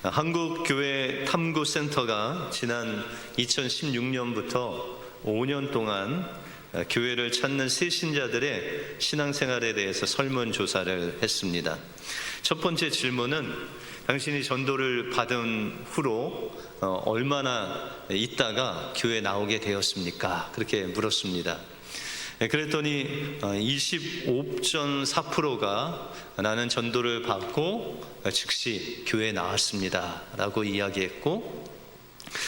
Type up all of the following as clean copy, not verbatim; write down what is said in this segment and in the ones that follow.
한국교회탐구센터가 지난 2016년부터 5년 동안 교회를 찾는 새신자들의 신앙생활에 대해서 설문조사를 했습니다. 첫 번째 질문은 당신이 전도를 받은 후로 얼마나 있다가 교회에 나오게 되었습니까? 그렇게 물었습니다. 그랬더니 25.4%가 나는 전도를 받고 즉시 교회에 나왔습니다 라고 이야기했고,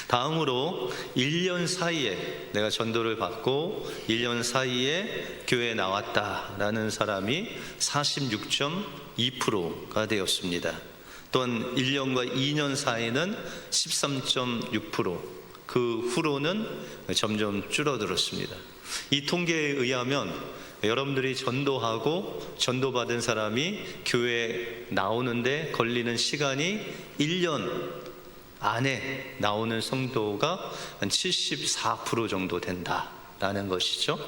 다음으로 1년 사이에 내가 전도를 받고 1년 사이에 교회에 나왔다라는 사람이 46.2%가 되었습니다. 또한 1년과 2년 사이는 13.6%, 그 후로는 점점 줄어들었습니다. 이 통계에 의하면 여러분들이 전도하고 전도받은 사람이 교회에 나오는데 걸리는 시간이 1년 안에 나오는 성도가 한 74% 정도 된다라는 것이죠.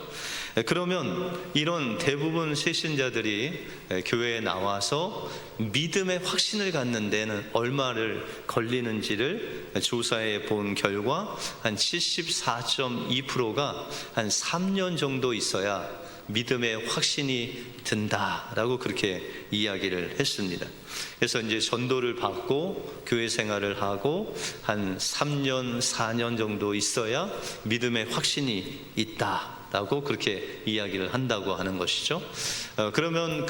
그러면 이런 대부분 새신자들이 교회에 나와서 믿음의 확신을 갖는 데는 얼마를 걸리는지를 조사해 본 결과 한 74.2%가 한 3년 정도 있어야 믿음의 확신이 든다라고 그렇게 이야기를 했습니다. 그래서 이제 전도를 받고 교회 생활을 하고 한 3년, 4년 정도 있어야 믿음의 확신이 있다라고 그렇게 이야기를 한다고 하는 것이죠. 그러면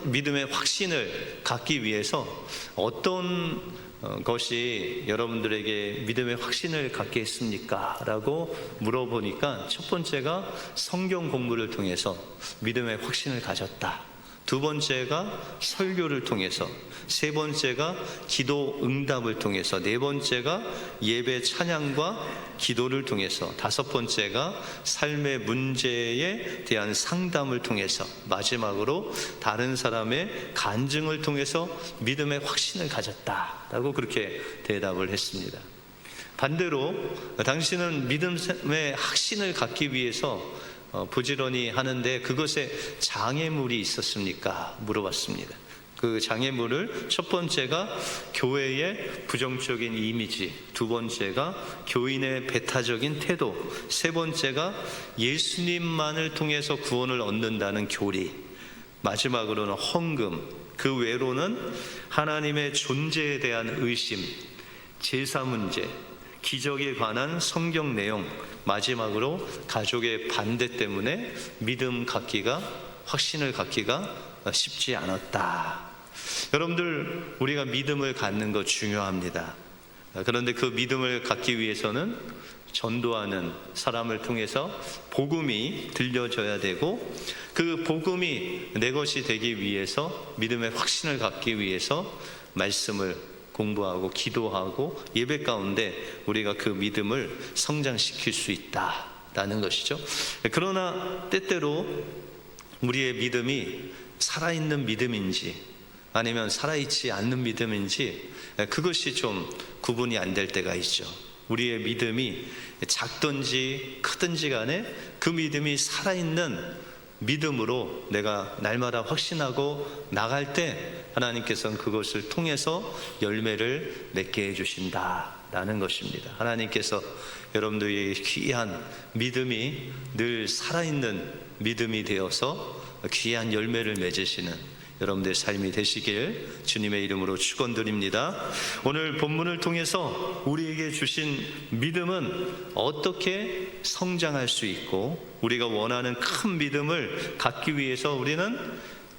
믿음의 확신을 갖기 위해서 어떤 것이 여러분들에게 믿음의 확신을 갖게 했습니까? 라고 물어보니까 첫 번째가 성경 공부를 통해서 믿음의 확신을 가졌다. 두 번째가 설교를 통해서, 세 번째가 기도 응답을 통해서, 네 번째가 예배 찬양과 기도를 통해서, 다섯 번째가 삶의 문제에 대한 상담을 통해서, 마지막으로 다른 사람의 간증을 통해서 믿음의 확신을 가졌다라고 그렇게 대답을 했습니다. 반대로 당신은 믿음의 확신을 갖기 위해서 부지런히 하는데 그것에 장애물이 있었습니까? 물어봤습니다. 그 장애물을 첫 번째가 교회의 부정적인 이미지, 두 번째가 교인의 배타적인 태도, 세 번째가 예수님만을 통해서 구원을 얻는다는 교리, 마지막으로는 헌금, 그 외로는 하나님의 존재에 대한 의심, 제사 문제, 기적에 관한 성경 내용, 마지막으로 가족의 반대 때문에 믿음 갖기가, 확신을 갖기가 쉽지 않았다. 여러분들, 우리가 믿음을 갖는 거 중요합니다. 그런데 그 믿음을 갖기 위해서는 전도하는 사람을 통해서 복음이 들려져야 되고, 그 복음이 내 것이 되기 위해서, 믿음의 확신을 갖기 위해서 말씀을 공부하고 기도하고 예배 가운데 우리가 그 믿음을 성장시킬 수 있다라는 것이죠. 그러나 때때로 우리의 믿음이 살아있는 믿음인지 아니면 살아있지 않는 믿음인지 그것이 좀 구분이 안 될 때가 있죠. 우리의 믿음이 작든지 크든지 간에 그 믿음이 살아있는 믿음으로 내가 날마다 확신하고 나갈 때 하나님께서는 그것을 통해서 열매를 맺게 해주신다라는 것입니다. 하나님께서 여러분들의 귀한 믿음이 늘 살아있는 믿음이 되어서 귀한 열매를 맺으시는 여러분들의 삶이 되시길 주님의 이름으로 축원드립니다. 오늘 본문을 통해서 우리에게 주신 믿음은 어떻게 성장할 수 있고, 우리가 원하는 큰 믿음을 갖기 위해서 우리는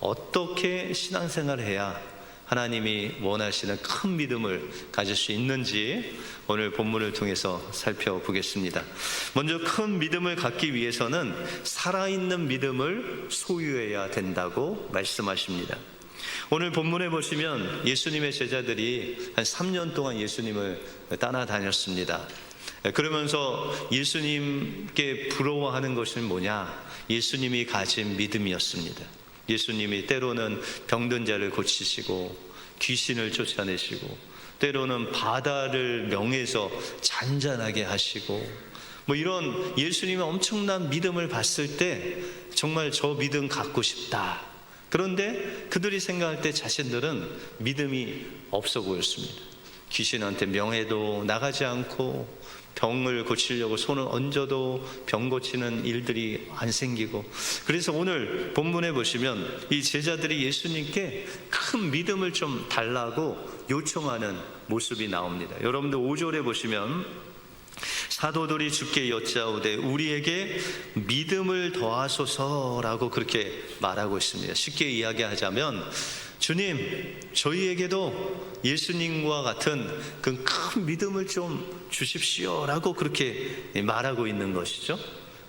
어떻게 신앙생활을 해야 하나님이 원하시는 큰 믿음을 가질 수 있는지 오늘 본문을 통해서 살펴보겠습니다. 먼저 큰 믿음을 갖기 위해서는 살아있는 믿음을 소유해야 된다고 말씀하십니다. 오늘 본문에 보시면 예수님의 제자들이 한 3년 동안 예수님을 따라다녔습니다. 그러면서 예수님께 부러워하는 것은 뭐냐? 예수님이 가진 믿음이었습니다. 예수님이 때로는 병든 자를 고치시고 귀신을 쫓아내시고 때로는 바다를 명해서 잔잔하게 하시고 이런 예수님의 엄청난 믿음을 봤을 때 정말 저 믿음 갖고 싶다. 그런데 그들이 생각할 때 자신들은 믿음이 없어 보였습니다. 귀신한테 명해도 나가지 않고, 병을 고치려고 손을 얹어도 병 고치는 일들이 안 생기고, 그래서 오늘 본문에 보시면 이 제자들이 예수님께 큰 믿음을 좀 달라고 요청하는 모습이 나옵니다. 여러분들 5절에 보시면 사도들이 주께 여짜오되 우리에게 믿음을 더하소서라고 그렇게 말하고 있습니다. 쉽게 이야기하자면, 주님, 저희에게도 예수님과 같은 그 큰 믿음을 좀 주십시오라고 그렇게 말하고 있는 것이죠.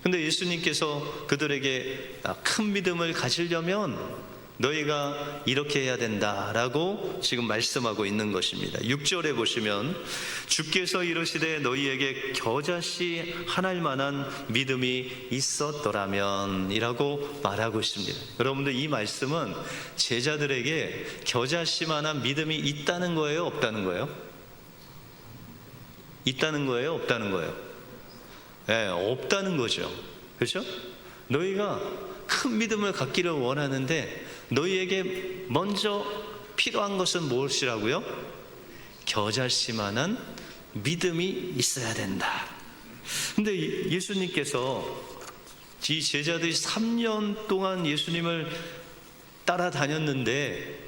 근데 예수님께서 그들에게 큰 믿음을 가지려면 너희가 이렇게 해야 된다라고 지금 말씀하고 있는 것입니다. 6절에 보시면 주께서 이르시되 너희에게 겨자씨 하나일 만한 믿음이 있었더라면 이라고 말하고 있습니다. 여러분들, 이 말씀은 제자들에게 겨자씨만한 믿음이 있다는 거예요, 없다는 거예요? 있다는 거예요, 없다는 거예요? 네, 없다는 거죠. 그렇죠? 너희가 큰 믿음을 갖기를 원하는데 너희에게 먼저 필요한 것은 무엇이라고요? 겨자씨만한 믿음이 있어야 된다. 근데 예수님께서 이 제자들이 3년 동안 예수님을 따라다녔는데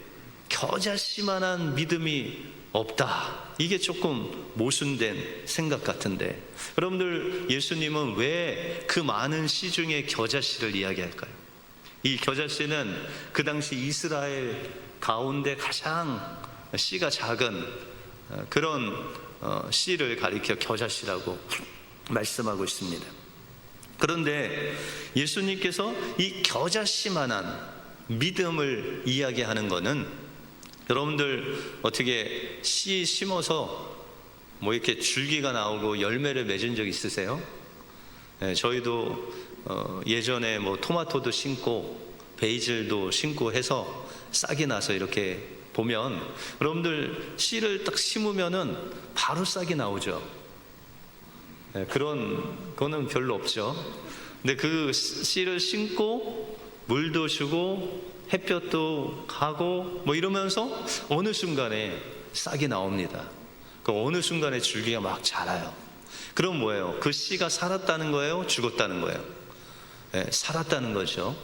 겨자씨만한 믿음이 없다. 이게 조금 모순된 생각 같은데, 여러분들, 예수님은 왜 그 많은 씨 중에 겨자씨를 이야기할까요? 이 겨자씨는 그 당시 이스라엘 가운데 가장 씨가 작은 그런 씨를 가리켜 겨자씨라고 말씀하고 있습니다. 그런데 예수님께서 이 겨자씨만한 믿음을 이야기하는 것은, 여러분들 어떻게 씨 심어서 뭐 이렇게 줄기가 나오고 열매를 맺은 적 있으세요? 네, 저희도 예전에 뭐 토마토도 심고 베이즐도 심고 해서 싹이 나서 이렇게 보면, 여러분들 씨를 딱 심으면은 바로 싹이 나오죠. 네, 그런 거는 별로 없죠. 근데 그 씨를 심고 물도 주고 햇볕도 가고 뭐 이러면서 어느 순간에 싹이 나옵니다. 그 어느 순간에 줄기가 막 자라요. 그럼 뭐예요? 그 씨가 살았다는 거예요? 죽었다는 거예요? 네, 살았다는 거죠.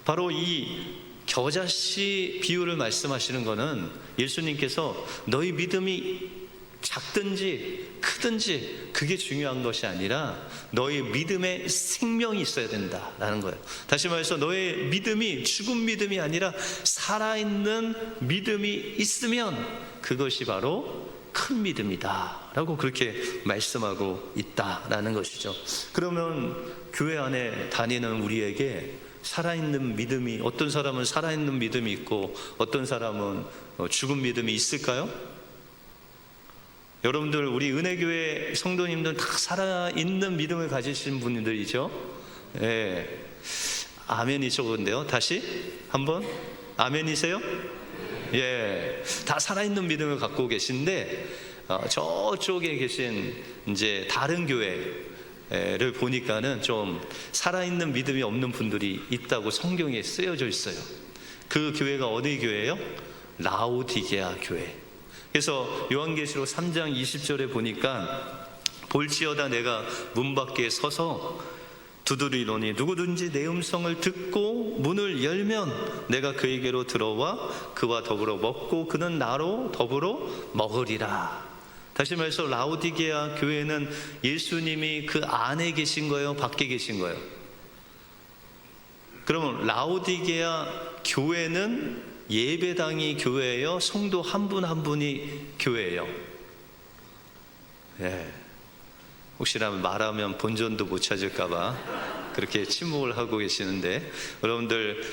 바로 이 겨자씨 비유를 말씀하시는 거는, 예수님께서 너희 믿음이 작든지 크든지 그게 중요한 것이 아니라 너희 믿음에 생명이 있어야 된다라는 거예요. 다시 말해서 너의 믿음이 죽은 믿음이 아니라 살아있는 믿음이 있으면 그것이 바로 큰 믿음이다 라고 그렇게 말씀하고 있다라는 것이죠. 그러면 교회 안에 다니는 우리에게 살아있는 믿음이, 어떤 사람은 살아있는 믿음이 있고 어떤 사람은 죽은 믿음이 있을까요? 여러분들, 우리 은혜교회 성도님들 다 살아있는 믿음을 가지신 분들이죠. 예. 아멘이 적은데요. 다시 한번 아멘이세요? 예. 다 살아있는 믿음을 갖고 계신데 저쪽에 계신 이제 다른 교회를 보니까는 좀 살아있는 믿음이 없는 분들이 있다고 성경에 쓰여져 있어요. 그 교회가 어디 교회예요? 라오디게아 교회. 그래서 요한계시록 3장 20절에 보니까 볼지어다 내가 문 밖에 서서 두드리노니 누구든지 내 음성을 듣고 문을 열면 내가 그에게로 들어와 그와 더불어 먹고 그는 나로 더불어 먹으리라. 다시 말해서 라오디게아 교회는 예수님이 그 안에 계신 거예요? 밖에 계신 거예요? 그러면 라오디게아 교회는 예배당이 교회예요? 성도 한 분 한 분이 교회예요? 예. 혹시나 말하면 본전도 못 찾을까봐 그렇게 침묵을 하고 계시는데, 여러분들,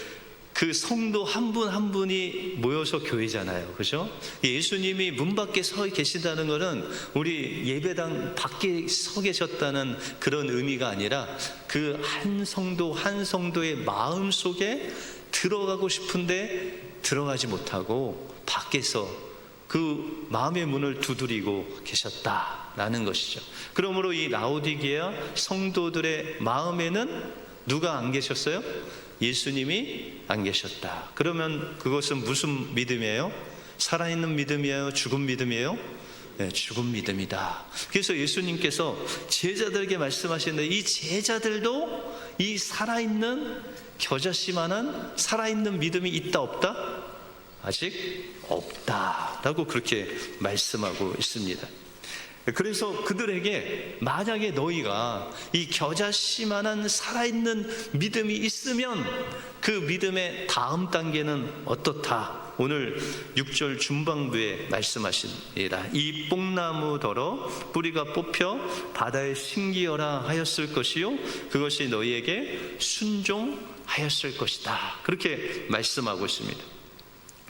그 성도 한 분 한 분이 모여서 교회잖아요. 그죠? 예수님이 문 밖에 서 계신다는 것은 우리 예배당 밖에 서 계셨다는 그런 의미가 아니라 그 한 성도 한 성도의 마음 속에 들어가고 싶은데 들어가지 못하고 밖에서 그 마음의 문을 두드리고 계셨다라는 것이죠. 그러므로 이 라오디게아 성도들의 마음에는 누가 안 계셨어요? 예수님이 안 계셨다. 그러면 그것은 무슨 믿음이에요? 살아있는 믿음이에요? 죽은 믿음이에요? 네, 죽은 믿음이다. 그래서 예수님께서 제자들에게 말씀하시는데, 이 제자들도 이 살아있는 겨자씨만한 살아있는 믿음이 있다 없다? 아직 없다라고 그렇게 말씀하고 있습니다. 그래서 그들에게 만약에 너희가 이 겨자씨만한 살아있는 믿음이 있으면 그 믿음의 다음 단계는 어떻다? 오늘 6절 중반부에 말씀하십니다. 이 뽕나무더러 뿌리가 뽑혀 바다에 심기어라 하였을 것이요 그것이 너희에게 순종하였을 것이다. 그렇게 말씀하고 있습니다.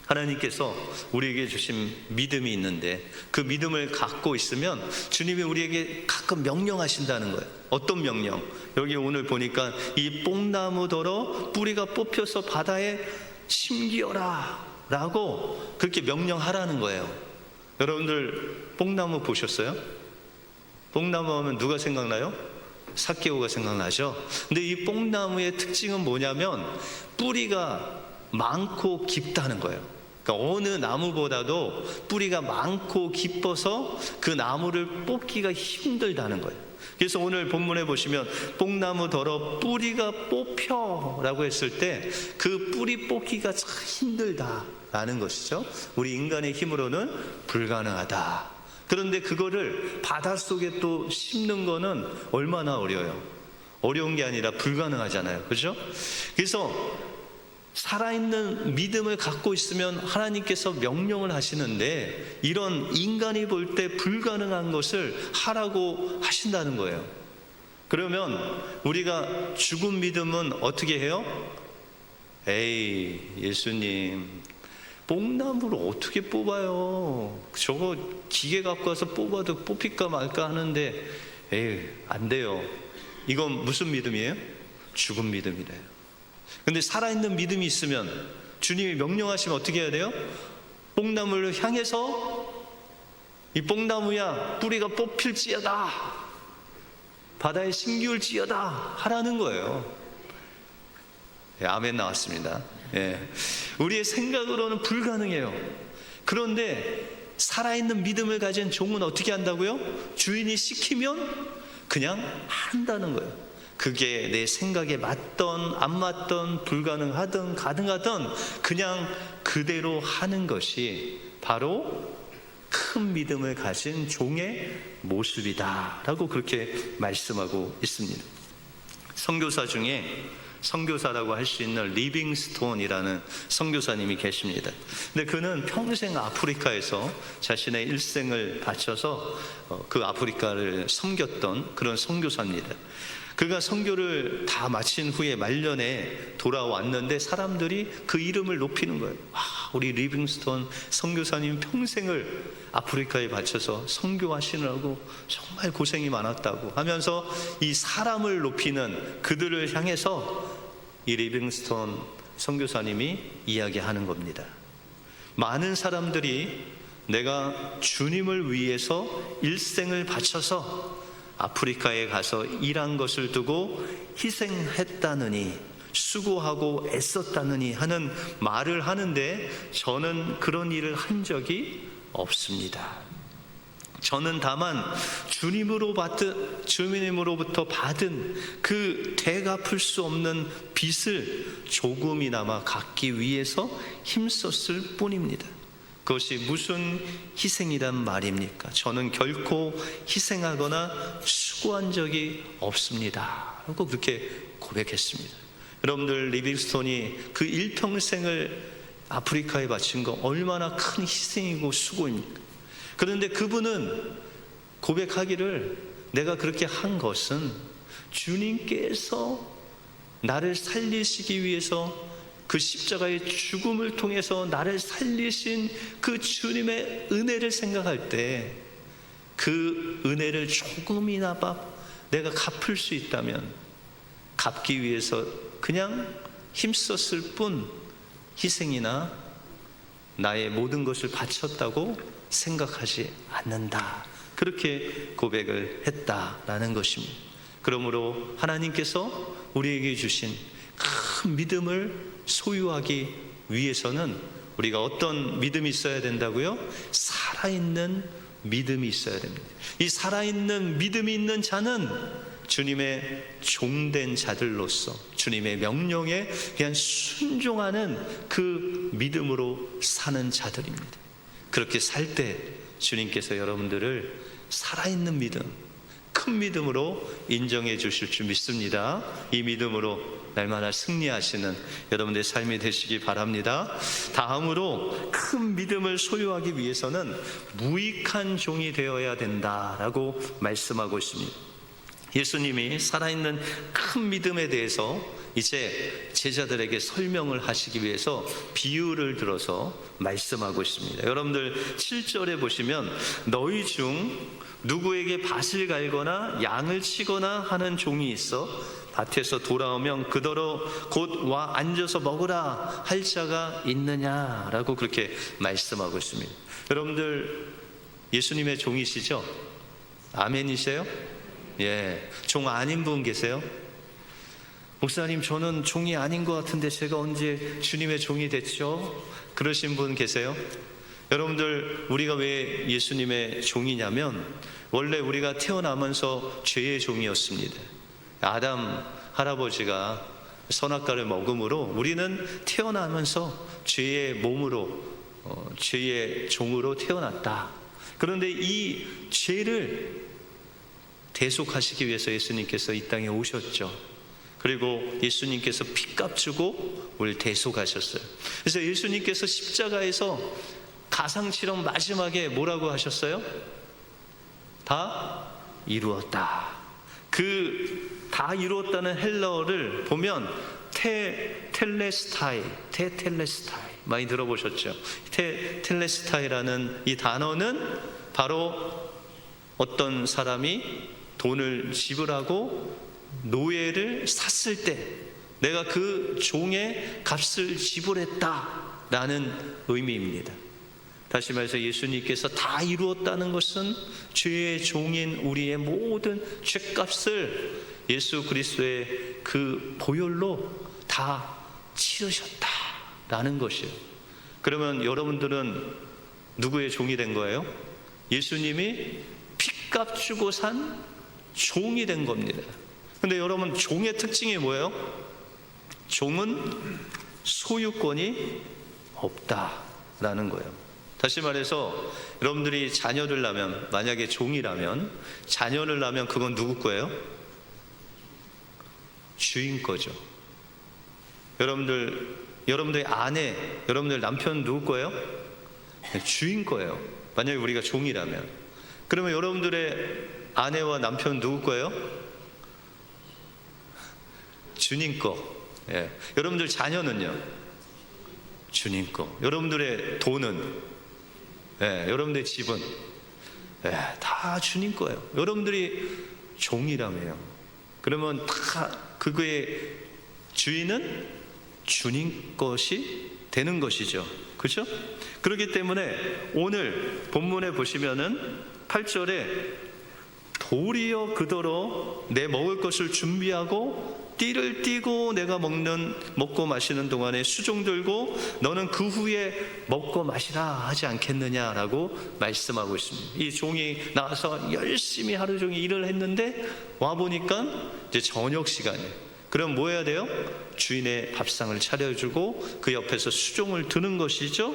하나님께서 우리에게 주신 믿음이 있는데 그 믿음을 갖고 있으면 주님이 우리에게 가끔 명령하신다는 거예요. 어떤 명령? 여기 오늘 보니까 이 뽕나무더러 뿌리가 뽑혀서 바다에 심기어라 라고 그렇게 명령하라는 거예요. 여러분들 뽕나무 보셨어요? 뽕나무 하면 누가 생각나요? 삭개오가 생각나죠? 근데 이 뽕나무의 특징은 뭐냐면 뿌리가 많고 깊다는 거예요. 그러니까 어느 나무보다도 뿌리가 많고 깊어서 그 나무를 뽑기가 힘들다는 거예요. 그래서 오늘 본문에 보시면 뽕나무더러 뿌리가 뽑혀 라고 했을 때 그 뿌리 뽑기가 참 힘들다라는 것이죠. 우리 인간의 힘으로는 불가능하다. 그런데 그거를 바닷속에 또 심는 거는 얼마나 어려워요. 어려운 게 아니라 불가능하잖아요. 그렇죠? 그래서 살아있는 믿음을 갖고 있으면 하나님께서 명령을 하시는데 이런 인간이 볼 때 불가능한 것을 하라고 하신다는 거예요. 그러면 우리가 죽은 믿음은 어떻게 해요? 에이, 예수님, 뽕나무를 어떻게 뽑아요? 저거 기계 갖고 와서 뽑아도 뽑힐까 말까 하는데 에이, 안 돼요. 이건 무슨 믿음이에요? 죽은 믿음이래요. 근데 살아있는 믿음이 있으면 주님이 명령하시면 어떻게 해야 돼요? 뽕나무를 향해서 이 뽕나무야 뿌리가 뽑힐지어다 바다에 심기울지어다 하라는 거예요. 예, 아멘 나왔습니다. 예. 우리의 생각으로는 불가능해요. 그런데 살아있는 믿음을 가진 종은 어떻게 한다고요? 주인이 시키면 그냥 한다는 거예요. 그게 내 생각에 맞던 안 맞던 불가능하든 가능하든 그냥 그대로 하는 것이 바로 큰 믿음을 가진 종의 모습이다 라고 그렇게 말씀하고 있습니다. 선교사 중에 선교사라고 할 수 있는 리빙스톤이라는 선교사님이 계십니다. 근데 그는 평생 아프리카에서 자신의 일생을 바쳐서 그 아프리카를 섬겼던 그런 선교사입니다. 그가 선교를 다 마친 후에 말년에 돌아왔는데 사람들이 그 이름을 높이는 거예요. 우리 리빙스톤 선교사님 평생을 아프리카에 바쳐서 선교하시느라고 정말 고생이 많았다고 하면서 이 사람을 높이는 그들을 향해서 이 리빙스톤 선교사님이 이야기하는 겁니다. 많은 사람들이 내가 주님을 위해서 일생을 바쳐서 아프리카에 가서 일한 것을 두고 희생했다느니 수고하고 애썼다느니 하는 말을 하는데 저는 그런 일을 한 적이 없습니다. 저는 다만 주님으로부터 받은 그 되갚을 수 없는 빚을 조금이나마 갚기 위해서 힘썼을 뿐입니다. 그것이 무슨 희생이란 말입니까? 저는 결코 희생하거나 수고한 적이 없습니다 라고 그렇게 고백했습니다. 여러분들 리빙스톤이 그 일평생을 아프리카에 바친 거 얼마나 큰 희생이고 수고입니까? 그런데 그분은 고백하기를 내가 그렇게 한 것은 주님께서 나를 살리시기 위해서 그 십자가의 죽음을 통해서 나를 살리신 그 주님의 은혜를 생각할 때 그 은혜를 조금이나마 내가 갚을 수 있다면 갚기 위해서 그냥 힘썼을 뿐 희생이나 나의 모든 것을 바쳤다고 생각하지 않는다. 그렇게 고백을 했다라는 것입니다. 그러므로 하나님께서 우리에게 주신 큰 믿음을 소유하기 위해서는 우리가 어떤 믿음이 있어야 된다고요? 살아있는 믿음이 있어야 됩니다. 이 살아있는 믿음이 있는 자는 주님의 종된 자들로서 주님의 명령에 그냥 순종하는 그 믿음으로 사는 자들입니다. 그렇게 살 때 주님께서 여러분들을 살아있는 믿음, 큰 믿음으로 인정해 주실 줄 믿습니다. 이 믿음으로 날마다 승리하시는 여러분들의 삶이 되시기 바랍니다. 다음으로 큰 믿음을 소유하기 위해서는 무익한 종이 되어야 된다라고 말씀하고 있습니다. 예수님이 살아있는 큰 믿음에 대해서 이제 제자들에게 설명을 하시기 위해서 비유를 들어서 말씀하고 있습니다. 여러분들 7절에 보시면 너희 중 누구에게 밭을 갈거나 양을 치거나 하는 종이 있어 밭에서 돌아오면 그더러 곧 와 앉아서 먹으라 할 자가 있느냐라고 그렇게 말씀하고 있습니다. 여러분들 예수님의 종이시죠? 아멘이세요? 예, 종 아닌 분 계세요? 목사님, 저는 종이 아닌 것 같은데 제가 언제 주님의 종이 됐죠? 그러신 분 계세요? 여러분들, 우리가 왜 예수님의 종이냐면 원래 우리가 태어나면서 죄의 종이었습니다. 아담 할아버지가 선악과를 먹음으로 우리는 태어나면서 죄의 몸으로 죄의 종으로 태어났다. 그런데 이 죄를 대속하시기 위해서 예수님께서 이 땅에 오셨죠. 그리고 예수님께서 피값 주고 우리를 대속하셨어요. 그래서 예수님께서 십자가에서 가상처럼 마지막에 뭐라고 하셨어요? 다 이루었다. 그 다 이루었다는 헬라어를 보면 테텔레스타이 많이 들어보셨죠? 테텔레스타이라는 이 단어는 바로 어떤 사람이 돈을 지불하고 노예를 샀을 때 내가 그 종의 값을 지불했다라는 의미입니다. 다시 말해서 예수님께서 다 이루었다는 것은 죄의 종인 우리의 모든 죄값을 예수 그리스도의 그 보혈로 다 치르셨다라는 것이에요. 그러면 여러분들은 누구의 종이 된 거예요? 예수님이 피값 주고 산 종이 된 겁니다. 근데 여러분, 종의 특징이 뭐예요? 종은 소유권이 없다라는 거예요. 다시 말해서 여러분들이 자녀를 낳으면, 만약에 종이라면 자녀를 낳으면 그건 누구 거예요? 주인 거죠. 여러분들의 아내, 여러분들 남편 누구 거예요? 주인 거예요. 만약에 우리가 종이라면. 그러면 여러분들의 아내와 남편 누구 거예요? 주님 거. 예. 여러분들 자녀는요? 주님 거. 여러분들의 돈은, 예. 여러분들의 집은, 예. 다 주님 거예요. 여러분들이 종이라며요. 그러면 다 그거의 주인은 주님 것이 되는 것이죠. 그렇죠? 그렇기 때문에 오늘 본문에 보시면은 8절에 도리어 그더러 내 먹을 것을 준비하고 띠를 띠고 내가 먹고 마시는 동안에 수종 들고 너는 그 후에 먹고 마시라 하지 않겠느냐라고 말씀하고 있습니다. 이 종이 나와서 열심히 하루 종일 일을 했는데 와보니까 이제 저녁 시간이에요. 그럼 뭐 해야 돼요? 주인의 밥상을 차려주고 그 옆에서 수종을 드는 것이죠.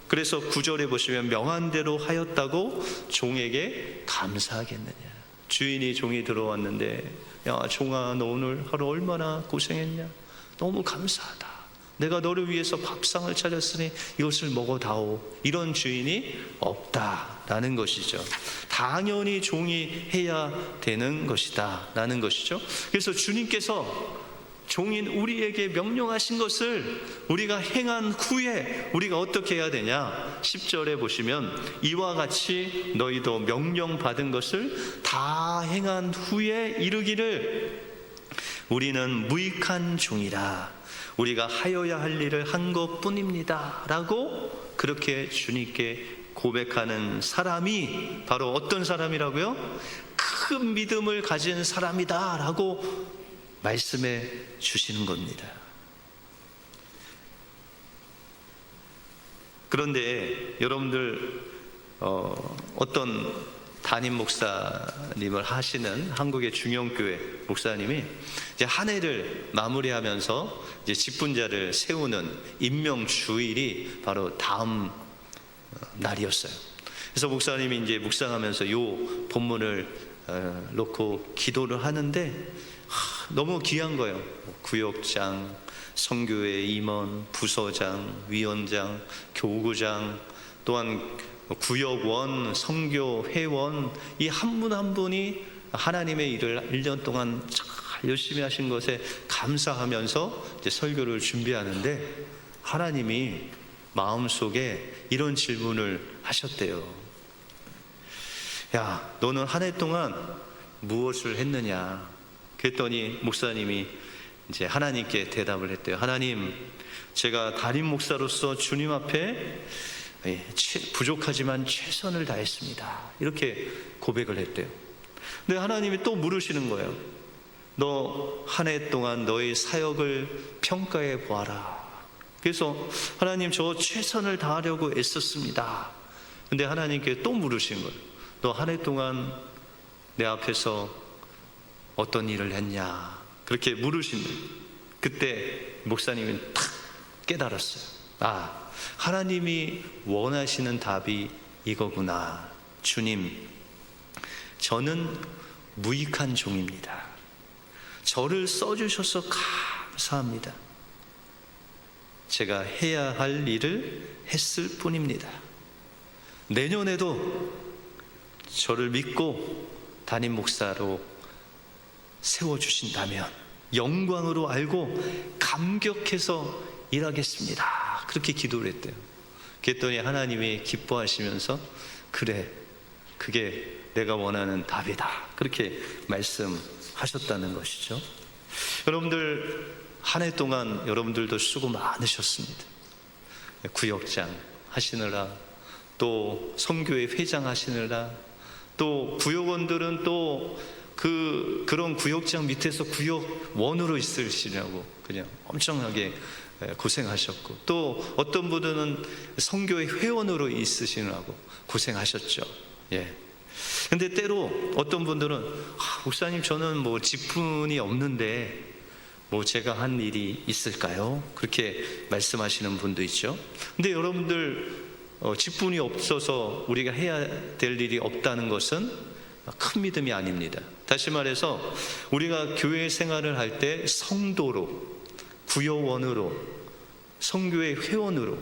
그래서 9절에 보시면 명한 대로 하였다고 종에게 감사하겠느냐. 주인이 종이 들어왔는데, 야 종아, 너 오늘 하루 얼마나 고생했냐? 너무 감사하다. 내가 너를 위해서 밥상을 차렸으니 이것을 먹어다오. 이런 주인이 없다라는 것이죠. 당연히 종이 해야 되는 것이다 라는 것이죠. 그래서 주님께서 종인 우리에게 명령하신 것을 우리가 행한 후에 우리가 어떻게 해야 되냐? 10절에 보시면 이와 같이 너희도 명령받은 것을 다 행한 후에 이르기를 우리는 무익한 종이라 우리가 하여야 할 일을 한 것뿐입니다 라고 그렇게 주님께 고백하는 사람이 바로 어떤 사람이라고요? 큰 믿음을 가진 사람이다 라고 말씀해 주시는 겁니다. 그런데 여러분들 어떤 담임 목사님을 하시는 한국의 중형교회 목사님이 이제 한 해를 마무리하면서 이제 직분자를 세우는 임명 주일이 바로 다음 날이었어요. 그래서 목사님이 이제 묵상하면서 요 본문을 놓고 기도를 하는데 너무 귀한 거예요. 구역장, 선교회 임원, 부서장, 위원장, 교구장, 또한 구역원, 선교 회원, 이 한 분 한 분이 하나님의 일을 1년 동안 잘 열심히 하신 것에 감사하면서 이제 설교를 준비하는데 하나님이 마음속에 이런 질문을 하셨대요. 야, 너는 한 해 동안 무엇을 했느냐? 그랬더니 목사님이 이제 하나님께 대답을 했대요. 하나님, 제가 담임 목사로서 주님 앞에 부족하지만 최선을 다했습니다. 이렇게 고백을 했대요. 근데 하나님이 또 물으시는 거예요. 너 한 해 동안 너의 사역을 평가해 보아라. 그래서 하나님, 저 최선을 다하려고 애썼습니다. 근데 하나님께 또 물으신 거예요. 너 한 해 동안 내 앞에서 어떤 일을 했냐? 그렇게 물으신 거예요. 그때 목사님이 탁 깨달았어요. 아, 하나님이 원하시는 답이 이거구나. 주님, 저는 무익한 종입니다. 저를 써주셔서 감사합니다. 제가 해야 할 일을 했을 뿐입니다. 내년에도 저를 믿고 담임 목사로 세워주신다면 영광으로 알고 감격해서 일하겠습니다. 그렇게 기도를 했대요. 그랬더니 하나님이 기뻐하시면서 그래, 그게 내가 원하는 답이다. 그렇게 말씀하셨다는 것이죠. 여러분들 한 해 동안 여러분들도 수고 많으셨습니다. 구역장 하시느라, 또 선교회 회장 하시느라, 또 구역원들은 또 그런 구역장 밑에서 구역원으로 있으시려고 그냥 엄청나게 고생하셨고, 또 어떤 분들은 선교회 회원으로 있으시느라고 고생하셨죠. 예. 근데 때로 어떤 분들은 목사님, 저는 뭐 직분이 없는데 뭐 제가 한 일이 있을까요? 그렇게 말씀하시는 분도 있죠. 근데 여러분들 직분이 없어서 우리가 해야 될 일이 없다는 것은 큰 믿음이 아닙니다. 다시 말해서 우리가 교회 생활을 할 때 성도로, 구역원으로, 선교회 회원으로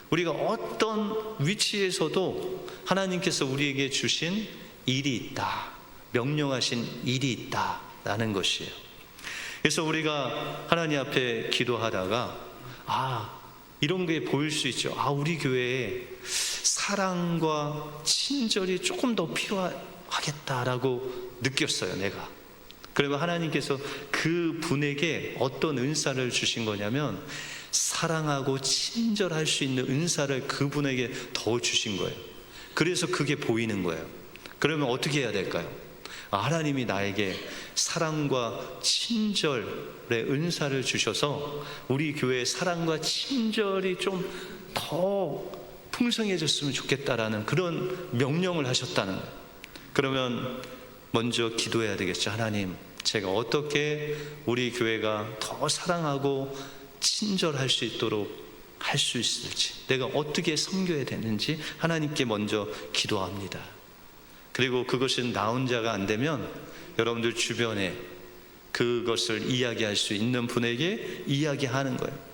우리가 어떤 위치에서도 하나님께서 우리에게 주신 일이 있다, 명령하신 일이 있다라는 것이에요. 그래서 우리가 하나님 앞에 기도하다가 이런 게 보일 수 있죠. 우리 교회에 사랑과 친절이 조금 더 필요하겠다라고 느꼈어요, 내가. 그러면 하나님께서 그 분에게 어떤 은사를 주신 거냐면 사랑하고 친절할 수 있는 은사를 그분에게 더 주신 거예요. 그래서 그게 보이는 거예요. 그러면 어떻게 해야 될까요? 하나님이 나에게 사랑과 친절의 은사를 주셔서 우리 교회의 사랑과 친절이 좀 더 풍성해졌으면 좋겠다라는 그런 명령을 하셨다는 거예요. 그러면 먼저 기도해야 되겠죠. 하나님, 제가 어떻게 우리 교회가 더 사랑하고 친절할 수 있도록 할 수 있을지, 내가 어떻게 섬겨야 되는지 하나님께 먼저 기도합니다. 그리고 그것은 나 혼자가 안 되면 여러분들 주변에 그것을 이야기할 수 있는 분에게 이야기하는 거예요.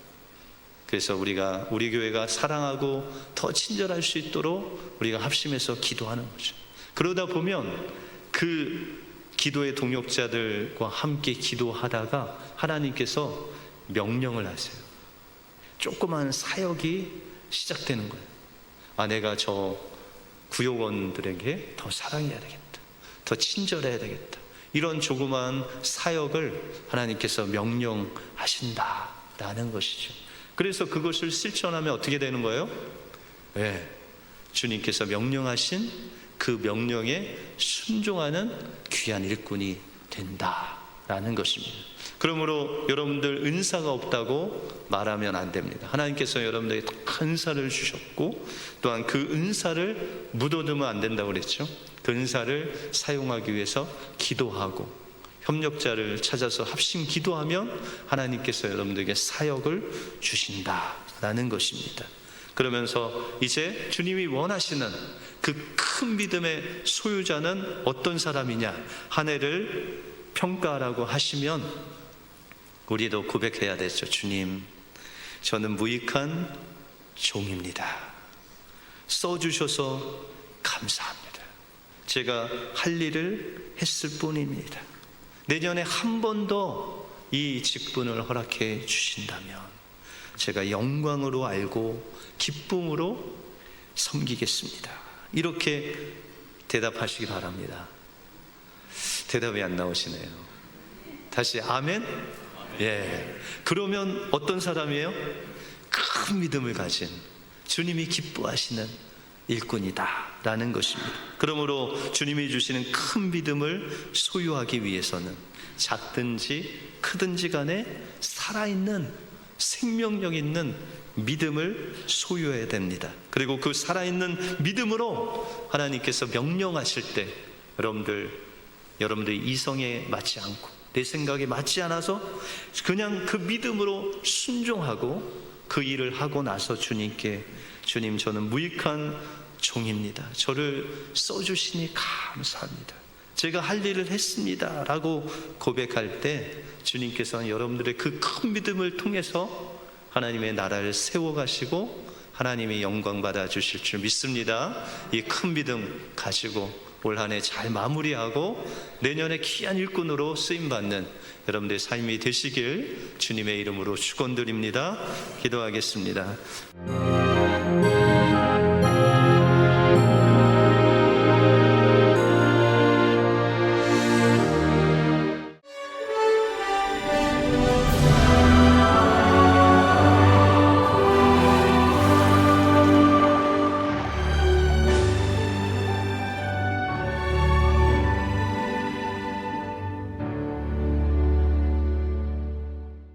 그래서 우리가 우리 교회가 사랑하고 더 친절할 수 있도록 우리가 합심해서 기도하는 거죠. 그러다 보면 그 기도의 동역자들과 함께 기도하다가 하나님께서 명령을 하세요. 조그만 사역이 시작되는 거예요. 내가 저 구역원들에게 더 사랑해야 되겠다, 더 친절해야 되겠다, 이런 조그만 사역을 하나님께서 명령하신다라는 것이죠. 그래서 그것을 실천하면 어떻게 되는 거예요? 주님께서 명령하신 그 명령에 순종하는 귀한 일꾼이 된다. 라는 것입니다. 그러므로 여러분들 은사가 없다고 말하면 안 됩니다. 하나님께서 여러분들에게 다 은사를 주셨고, 또한 그 은사를 묻어두면 안 된다고 그랬죠. 그 은사를 사용하기 위해서 기도하고 협력자를 찾아서 합심 기도하면 하나님께서 여러분들에게 사역을 주신다라는 것입니다. 그러면서 이제 주님이 원하시는 그 큰 믿음의 소유자는 어떤 사람이냐, 한 해를 평가하라고 하시면 우리도 고백해야 되죠. 주님, 저는 무익한 종입니다. 써주셔서 감사합니다. 제가 할 일을 했을 뿐입니다. 내년에 한 번 더 이 직분을 허락해 주신다면 제가 영광으로 알고 기쁨으로 섬기겠습니다. 이렇게 대답하시기 바랍니다. 대답이 안 나오시네요. 다시 아멘? 예. 그러면 어떤 사람이에요? 큰 믿음을 가진, 주님이 기뻐하시는 일꾼이다 라는 것입니다. 그러므로 주님이 주시는 큰 믿음을 소유하기 위해서는 작든지 크든지 간에 살아있는 생명력 있는 믿음을 소유해야 됩니다. 그리고 그 살아있는 믿음으로 하나님께서 명령하실 때 여러분들의 이성에 맞지 않고 내 생각에 맞지 않아서 그냥 그 믿음으로 순종하고 그 일을 하고 나서 주님께, 주님, 저는 무익한 종입니다. 저를 써주시니 감사합니다. 제가 할 일을 했습니다 라고 고백할 때 주님께서는 여러분들의 그 큰 믿음을 통해서 하나님의 나라를 세워가시고 하나님의 영광 받아 주실 줄 믿습니다. 이 큰 믿음 가지고 올 한 해 잘 마무리하고 내년에 귀한 일꾼으로 쓰임받는 여러분들의 삶이 되시길 주님의 이름으로 축원드립니다. 기도하겠습니다.